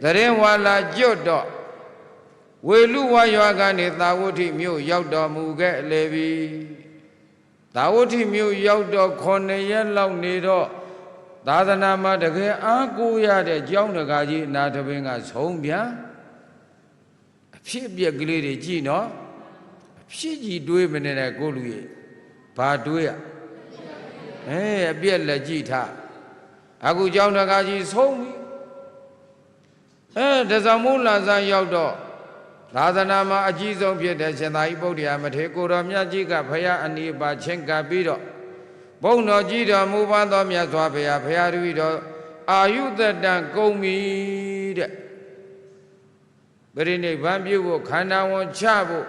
သတင်းဝါလာကျွတ်တော့ဝေလူဝါရွာကနေသာဝတိမြို့ရောက်တော်မူခဲ့လေပြီသာဝတိမြို့ရောက်တော့9 ရက်လောက်နေတော့သာသနာမှာတကယ်အားကိုးရတဲ့ကျောင်းတကာကြီးအနာတပင်ကဆုံးပြန်အဖြစ်အပျက်ကလေးတွေကြည့်နော်အဖြစ်ကြီးတွေးမနေတဲ့ကိုလူကြီးဘာတွေးရအပြက်လက်ကြည့်ထားအခုကျောင်းတကာကြီးဆုံးပြီတဇောင်မိုးလာစားရောက်တော့သာသနာမှာအကြီးဆုံးဖြစ်တဲ့ရှင်သာရိပုတ္တရာမထေရကိုတော်မြတ်ကြီးကဖရာအနိပါချင်းကပ်ပြီးတော့ဘုန်းတော်ကြီးတော်မူပါသောမြတ်စွာဘုရားဖရာတပည့်တော်အာယုသက်တံကုန်ပြီတဲ့ပရိနိဗ္ဗာန်ပြုဖို့ခန္ဓာဝန်ချဖို့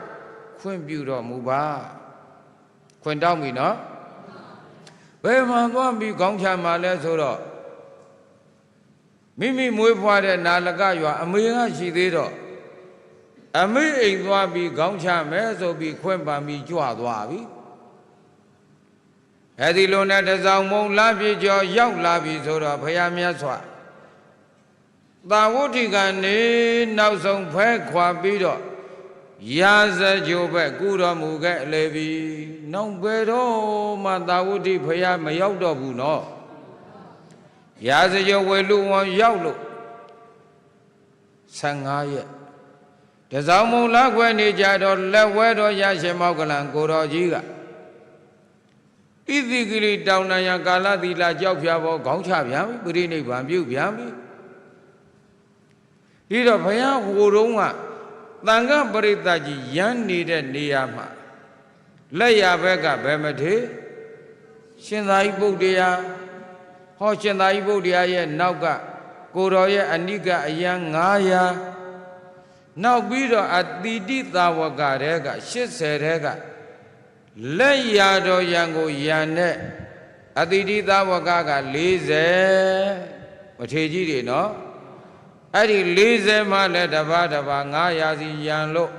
ခွင့်ပြုတော်မူပါခွင့်တောင်းပြီနော်ဘယ်မှာသွားပြီးခေါင်းချမှာလဲဆိုတော့မိမိမွေးဖွားတဲ့နာလကရွာအမေကရှိသေးတော့အမေအိမ်သွားပြီးခေါင်းချမယ်ဆိုပြီးခွင့်ပန်ပြီးကြွသွားပြီအဲဒီလိုနဲ့တစောင်းမုံလာပြီကျော်ရောက်လာပြီဆိုတော့ဘုရားမြတ်စွာသာဝတိကနေနောက်ဆုံးဖဲခွာပြီးတော့ရာဇကြိုဘက်ကူတော်မူခဲ့လေပြီနောက်ဘယ်တော့မှသာဝတိဘုရားမရောက်တော့ဘူးနော်ရာဇကြိုဝေလူဝံရောက်လို့15 ရက်တစောင်းမုံလာခွဲနေကြတော့လက်ဝဲတော်ရရှင်မောကလံကိုတော်ကြီးကဣတိကိရိတောင်နယကာလသီလကြောက်ဖြာပေါ်ခေါင်းချပြန်ပြီပရိနိဗ္ဗာန်ပြုပြန်ပြီဒီတော့ဘုရားဟိုတုန်းကသံဃပရိသတ်ကြီးရမ်းနေတဲ့နေရာမှာလက်ရဘက်ကဘယ်မထေရှင်သာရိပုတ္တရာဟောရှင်သာရိပုတ္တရာရဲ့နောက်ကကိုတော်ရဲ့အနိကအယံ900နောက်ပြီးတော့အတိတိသာဝကတဲ့က80တဲ့ကလက်ရတော်ရံကိုရံနဲ့အတိတိသာဝကက40မထေကြီးတွေနော်အဲ့ဒီ40မှလည်းတပါး900စီရံလို့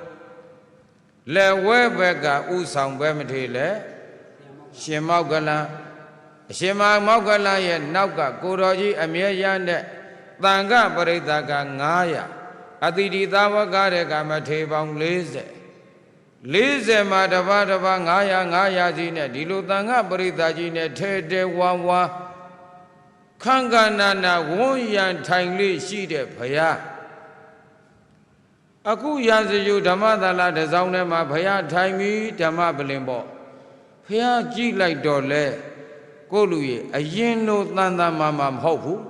လက်ဝဲဘက်ကဥဆောင်ပဲမထေလဲရှင်မောကလံအရှင်မောကလံရဲ့နောက်ကကိုတော်ကြီးအမြဲရတဲ့သံဃပရိသတ်က900အတိတိသာဝကတဲ့ကမထေပေါင်း40မှာတပါး900စီနဲ့ဒီလိုသံဃပရိသတ်ကြီးနဲ့ထဲဝါခန့်ကနာနာဝန်းရံထိုင်လေးရှိတဲ့ဘုရားအခုရာဇယုဓမ္မသလာတစောင်းထဲမှာဘုရားထိုင်ပြီးဓမ္မပလင်ပေါ့ဘုရားကြည့်လိုက်တော့လေကိုလူရဲ့အရင်လိုတန်တန်မာမဟုတ်ဘူး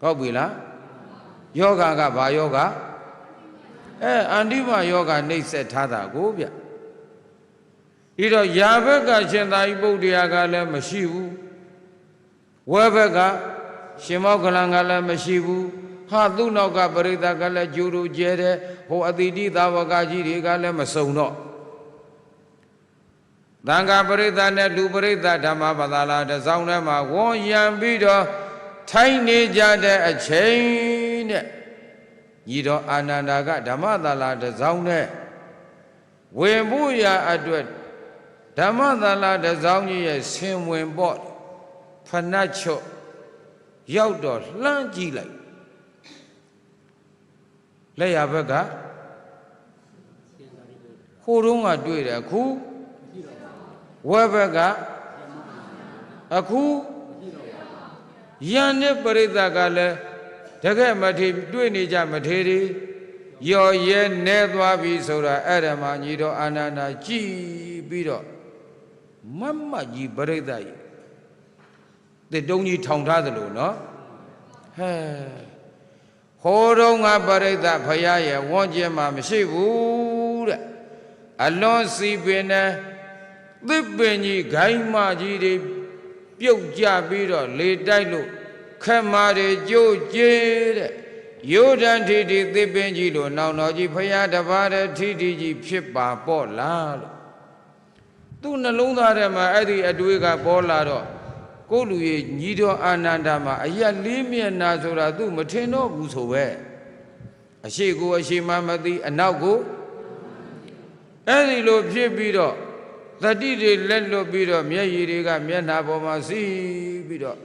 ဟုတ်ပြီလားယောဂကဘာယောဂအန္တိမယောဂနှိမ့်ဆက်ထားတာကိုဗျဒီတော့ယာဘက်ကရှင်သာရိပုတ္တရာကလည်းမရှိဘူးဝဲဘက်ကရှင်မောကလံကလည်းမရှိဘူးဟာသူ့နောက်ကပရိသတ်ကလည်းကြိုးတို့ကျဲတယ်ဟိုအတိတိသာဝကကြီးတွေကလည်းမစုံတော့သံဃာပရိသတ်နဲ့လူပရိသတ်ဓမ္မပဒါလာတစောင်းထဲမှာဝန်းရံပြီးတော့ထိုင်နေကြတဲ့အချိန်နဲ့ညီတော်အာနန္ဒာကဓမ္မသလာတစောင်းနဲ့ဝင်ဖို့ရာအတွက်ဓမ္မသလာတစောင်းကြီးရဲ့ဆင်ဝင်ပေါ့ဖနတ်ချော့ရောက်တော့လှမ်းကြည့်လိုက်လက်ရဘက်ကဟိုတုန်းကတွေ့တယ်အခုဝဲဘက်ကအခုယန္တဲ့ပရိသတ်ကလည်းတကယ်မထေတွေ့နေကြမထေတွေရော်ရဲနေသွားပြီဆိုတာအဲ့ဒါမှညီတော်အာနန္ဒာကြည်ပြီးတော့မမကြီးပရိသတ်ကြီးတစ်တုံးကြီးထောင်ထားသလိုနော်ဟိုတုန်းကပရိသတ်ဖရာရဲ့ဝန်းကျင်မှာမရှိဘူးတဲ့အလွန်စီပင်နဲ့သစ်ပင်ကြီးဂိုင်းမကြီးတွေပြုတ်ကြပြီးတော့လေတိုက်လို့ခက်မာတွေကြိုးကျေးတဲ့ယောဒန်ထီထီသစ်ပင်ကြီးလို့နောင်တော်ကြီးဖရာတပါးတဲ့ထီထီကြီးဖြစ်ပါပေါ့လားလို့သူ့နှလုံးသားထဲမှာအဲ့ဒီအတွေးကပေါ်လာတော့ကိုလူရဲ့ညီတော်အာနန္ဒာမှာအရက်လေးမျက်နာဆိုတာသူမထင်တော့ဘူးဆိုပဲအရှိကိုအရှိမှမသိအနောက်ကိုအဲ့ဒီလိုဖြစ်ပြီးတော့သတိတွေလက်လွတ်ပြီးတော့မျက်ရည်တွေကမျက်နှာပေါ်မှာစီးပြီးတော့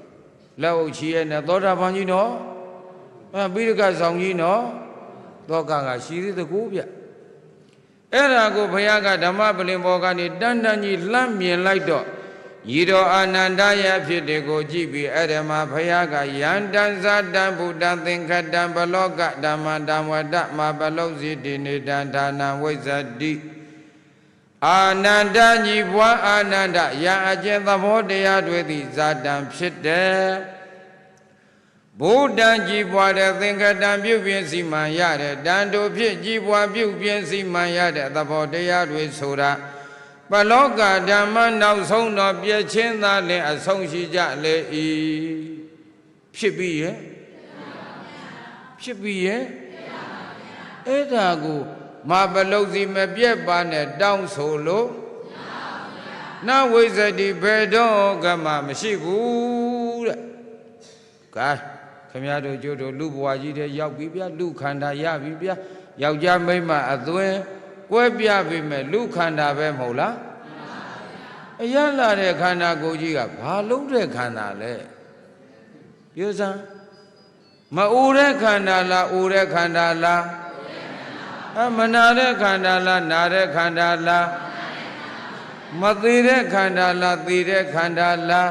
လက်အုပ်ချီရဲ့နဲ့သောတာပန်ကြီးနော် ပိဋကဆောင်ကြီးနော်သောကကရှိသေးတကူဗျအဲ့ဒါကိုဘုရားကဓမ္မပလင်ဘောကနေတန်တန်ကြီးလှမ်းမြင်လိုက်တော့ဤတော်အာနန္ဒယဖြစ်တဲ့ကိုကြည့်ပြီးအဲ့ဒီမှာဘုရားကယန္တံဇာတံဗုဒ္ဓံသင်္ခတံဘလောကဓမ္မတံဝတ္တမဘလောစီတိနေတံဒါနံဝိဇ္ဇတိအာနန္ဒညီဘွားအာနန္ဒယံအကျင့်သဘောတရားတွေသည်ဇာတံဖြစ်တယ်ဗုဒ္ဓံကြည်ပွားတဲ့သင်္ကတံပြုပြင်စီမံရတဲ့တန်တို့ဖြစ်ကြည်ပွားပြုပြင်စီမံရတဲ့သဘောတရားတွေဆိုတာပလောကဓမ္မနောက်ဆုံးတော့ပြည့်ချင်းသာလင်အဆုံးရှိကြလေ၏ဖြစ်ပြီးရဲ့ဖြစ်ပြီးရဲ့အဲ့ဒါကိုမပလုစီမပြက်ပါနဲ့တောင်းဆိုလို့နဝိဇ္ဇတိဘေတော့ကမှမရှိဘူးတဲ့ကဲခင်ဗျားတို့ကျိုးတို့လူဘဝကြီးတဲ့ရောက်ပြီဗျာလူခန္ဓာရပြီဗျာယောက်ျားမိန်းမအသွင်ကွဲပြပြီမဲ့လူခန္ဓာပဲမဟုတ်လားအရလာတဲ့ခန္ဓာကိုယ်ကြီးကဘာလုံးတဲ့ခန္ဓာလဲပြောစမ်းမအိုတဲ့ခန္ဓာလားအိုတဲ့ခန္ဓာလားမနာတဲ့ခန္ဓာလားနာတဲ့ခန္ဓာလားမသေးတဲ့ခန္ဓာလားသေတဲ့ခန္ဓာလား